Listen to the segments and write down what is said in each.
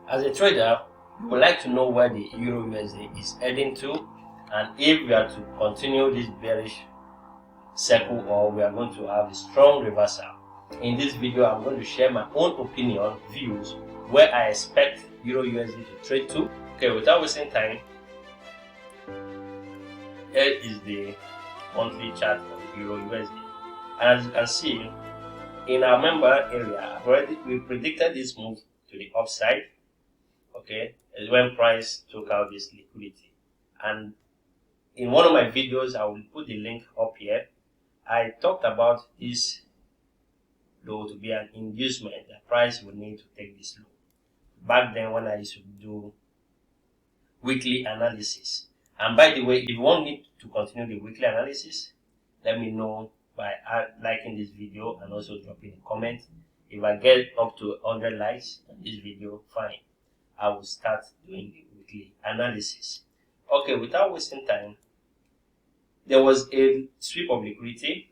As a trader, we would like to know where the Euro USD is heading to, and if we are to continue this bearish circle or we are going to have a strong reversal. In this video, I'm going to share my own opinion, views, where I expect Euro USD to trade to. Okay, without wasting time, here is the monthly chart of Euro USD. And as you can see, in our member area, we predicted this move to the upside. Okay, is when price took out this liquidity. And in one of my videos, I will put the link up here. I talked about this low to be an inducement. The price will need to take this low. Back then, when I used to do weekly analysis. And by the way, if you want me to continue the weekly analysis, let me know by liking this video and also dropping a comment. If I get up to 100 likes on this video, fine. I will start doing the weekly analysis. Okay, without wasting time, there was a sweep of liquidity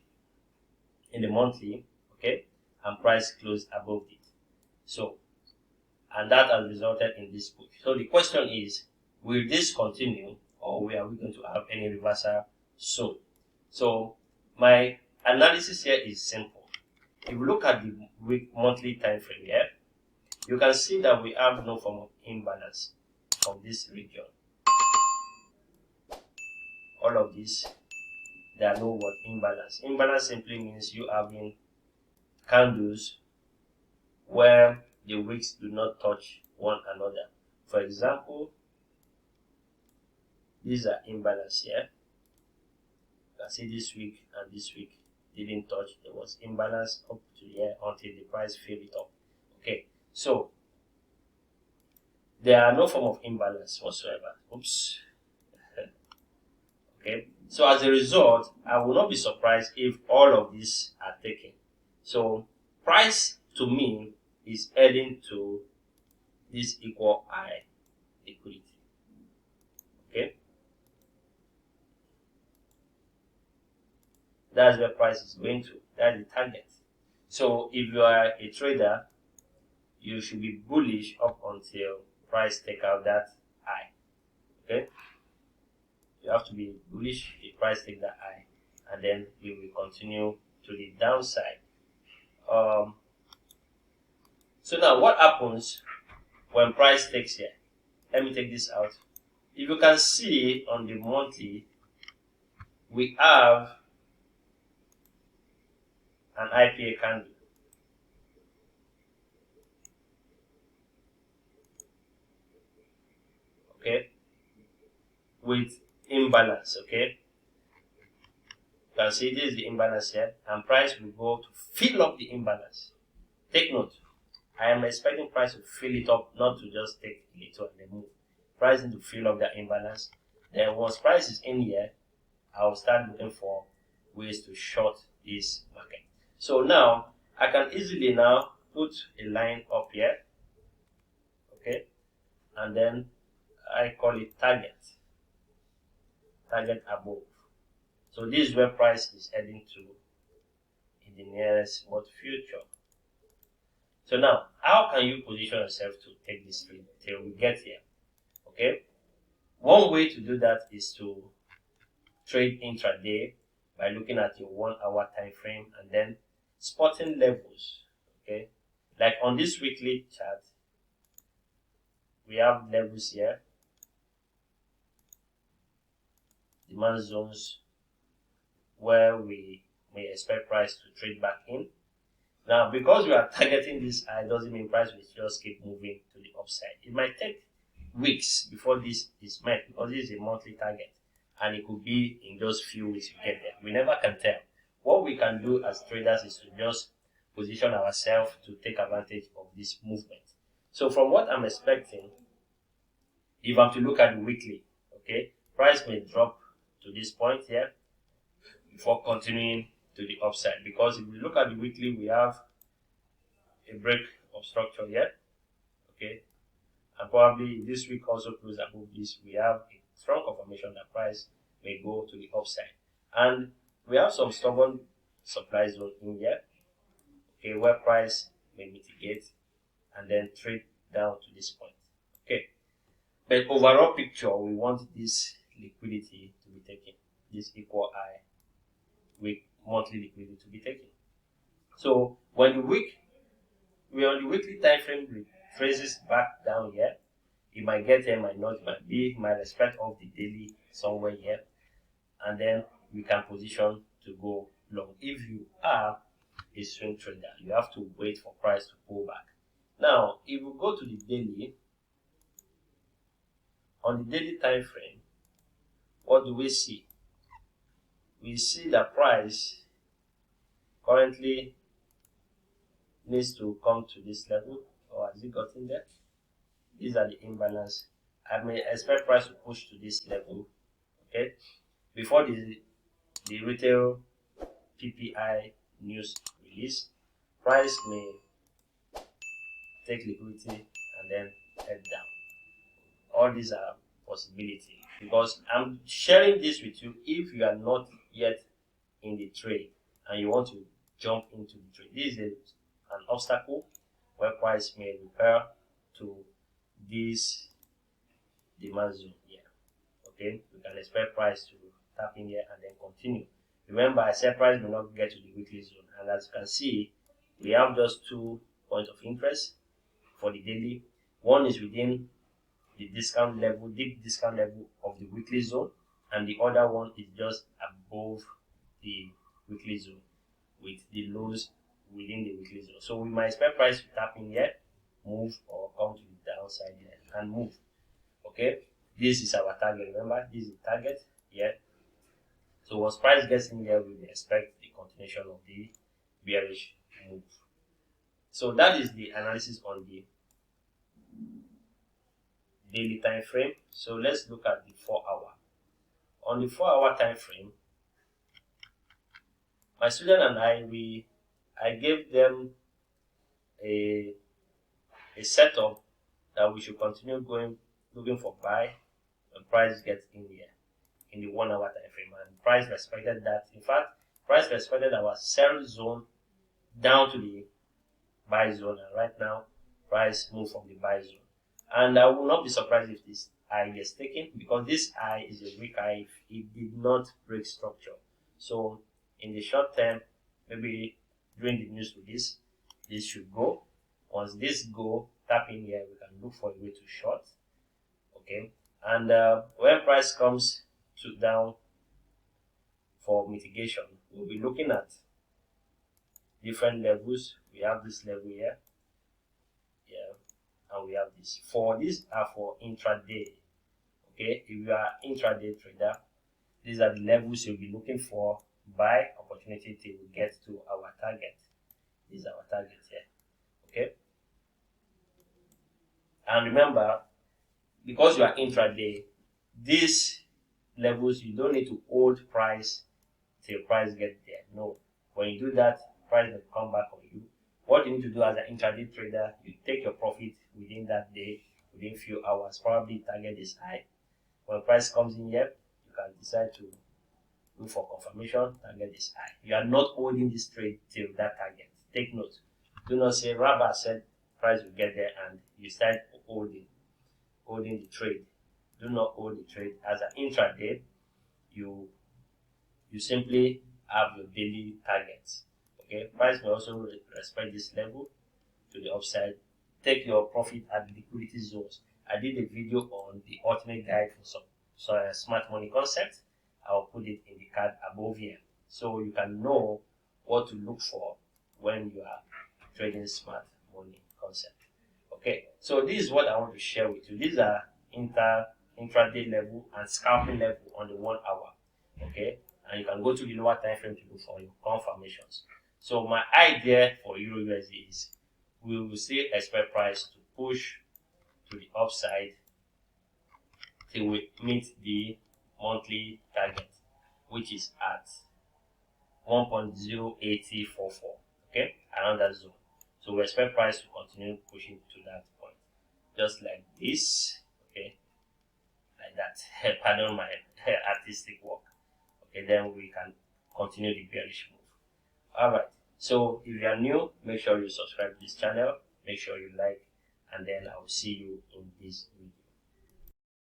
in the monthly, okay, and price closed above it. So, and that has resulted in this push. So the question is, will this continue, or are we going to have any reversal soon? So my analysis here is simple. If you look at the monthly time frame here, you can see that we have no form of imbalance of this region. All of this, there are no imbalance. Imbalance simply means you having candles where the wicks do not touch one another. For example, these are imbalance here. You can see this week and this week didn't touch. There was imbalance up to here until the price filled it up. Okay, so there are no form of imbalance whatsoever. Oops. Okay, so as a result, I will not be surprised if all of these are taken. So price to me is heading to this equal high liquidity. Okay, that's where price is going to. That's the target. So if you are a trader, you should be bullish up until price take out that high. Okay, you have to be bullish if price take that high, and then we will continue to the downside. So now what happens when price takes here? Let me take this out. If you can see on the monthly, we have an IPA candle. Okay, with imbalance. Okay, you can see this is the imbalance here, and price will go to fill up the imbalance. Take note, I am expecting price to fill it up, not to just take a little and then move. Price need to fill up that imbalance. Then once price is in here, I will start looking for ways to short this market. So now I can easily now put a line up here, okay, and then I call it target above. So this is where price is heading to in the nearest future. So now, how can you position yourself to take this trade till we get here? Okay, one way to do that is to trade intraday by looking at your 1 hour time frame and then spotting levels. Okay, like on this weekly chart, we have levels here, demand zones where we may expect price to trade back in. Now, because we are targeting this high, doesn't mean price will just keep moving to the upside. It might take weeks before this is met, because this is a monthly target, and it could be in just few weeks you get there. We never can tell. What we can do as traders is to just position ourselves to take advantage of this movement. So from what I'm expecting, if I'm to look at the weekly, okay, price may drop to this point here before continuing to the upside, because if we look at the weekly, we have a break of structure here, okay, and probably this week also close above this. We have a strong confirmation that price may go to the upside, and we have some stubborn supply zone in here, okay, where price may mitigate and then trade down to this point. But overall picture, we want this liquidity to be taken, this equal high week monthly liquidity to be taken. So when we're on the weekly time frame traces back down here, it might get here, might not, might be, might respect of the daily somewhere here, and then we can position to go long. If you are a swing trader, you have to wait for price to pull back. Now, if we go to the daily, on the daily time frame, what do we see? We see the price currently needs to come to this level, or has it gotten there? These are the imbalance. I may expect price to push to this level, okay, before the retail PPI news release. Price may take liquidity and then head down. All these are possibilities, because I'm sharing this with you if you are not yet in the trade and you want to jump into the trade. This is an obstacle where price may repair to this demand zone here. Okay, we can expect price to tap in here and then continue. Remember, I said price may not get to the weekly zone, and as you can see, we have just 2 points of interest for the daily. One is within the discount level, deep discount level of the weekly zone, and the other one is just above the weekly zone with the lows within the weekly zone. So we might expect price to tap in here, move, or come to the downside here and move. Okay, this is our target. Remember, this is the target here. So once price gets in here, we will expect the continuation of the bearish move. So that is the analysis on the daily time frame. So let's look at the 4-hour. On the 4-hour time frame, my student and I gave them a setup that we should continue going looking for buy when price gets in here in the 1-hour time frame, and price respected that. In fact, price respected our sell zone down to the buy zone, and right now price moved from the buy zone. And I will not be surprised if this high gets taken, because this high is a weak high if it did not break structure. So in the short term, maybe during the news release, this should go. Once this go, tap in here, we can look for a way to short. Okay, and when price comes to down for mitigation, we'll be looking at different levels. We have this level here, and we have this. For these are for intraday. Okay, if you are intraday trader, these are the levels you'll be looking for buy opportunity till we get to our target. This is our target here. Okay, and remember, because you are intraday, these levels you don't need to hold price till price get there. No, when you do that, price will come back on you. What you need to do as an intraday trader, you take your profit within that day, within few hours. Probably target is high. When price comes in here, you can decide to look for confirmation. Target is high. You are not holding this trade till that target. Take note. Do not say Raba said price will get there and you start holding the trade. Do not hold the trade. As an intraday, you simply have your daily targets. Okay, price may also respect this level to the upside. Take your profit at the liquidity zones. I did a video on the ultimate guide for some smart money concept. I'll put it in the card above here, so you can know what to look for when you are trading smart money concept. Okay, so this is what I want to share with you. These are intraday level and scalping level on the 1 hour. Okay, and you can go to the lower time frame to look for your confirmations. So my idea for EURUSD is we will still expect price to push to the upside till we meet the monthly target, which is at 1.08044. Okay, around that zone. So we expect price to continue pushing to that point, just like this. Okay, like that. Pardon my artistic work. Okay, then we can continue the bearish move. Alright, so if you are new, make sure you subscribe to this channel, make sure you like, and then I will see you in this video.